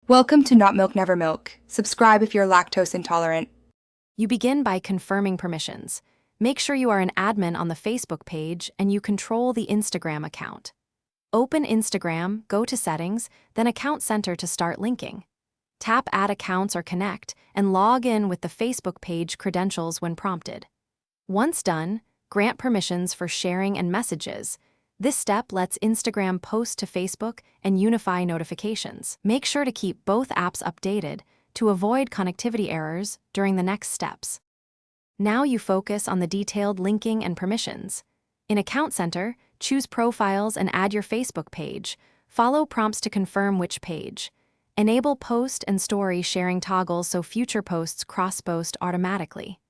Welcome to Not Milk Never Milk. Subscribe if you're lactose intolerant. You begin by confirming permissions. Make sure you are an admin on the Facebook page and you control the Instagram account. Open Instagram, go to Settings, then Account Center to start linking. Tap Add Accounts or Connect and log in with the Facebook page credentials when prompted. Once done, grant permissions for sharing and messages. This step lets Instagram post to Facebook and unify notifications. Make sure to keep both apps updated to avoid connectivity errors during the next steps. Now you focus on the detailed linking and permissions. In Account Center, choose Profiles and add your Facebook page. Follow prompts to confirm which page. Enable post and story sharing toggles so future posts cross-post automatically.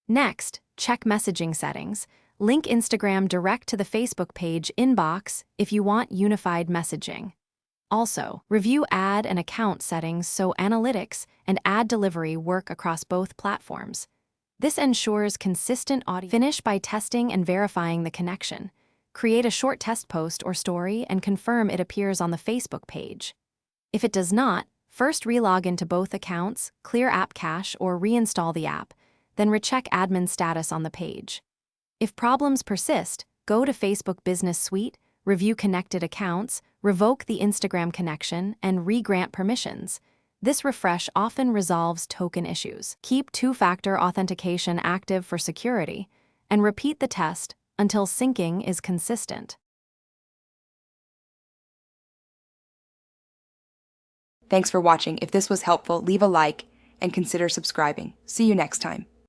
Next, check messaging settings. Link Instagram direct to the Facebook page inbox if you want unified messaging. Also, review ad and account settings so analytics and ad delivery work across both platforms. This ensures consistent audio. Finish by testing and verifying the connection. Create a short test post or story and confirm it appears on the Facebook page. If it does not, first relog into both accounts, clear app cache, or reinstall the app, then recheck admin status on the page. If problems persist, go to Facebook Business Suite, review connected accounts, revoke the Instagram connection, and re-grant permissions. This refresh often resolves token issues. Keep two-factor authentication active for security, and repeat the test until syncing is consistent. Thanks for watching. If this was helpful, leave a like and consider subscribing. See you next time.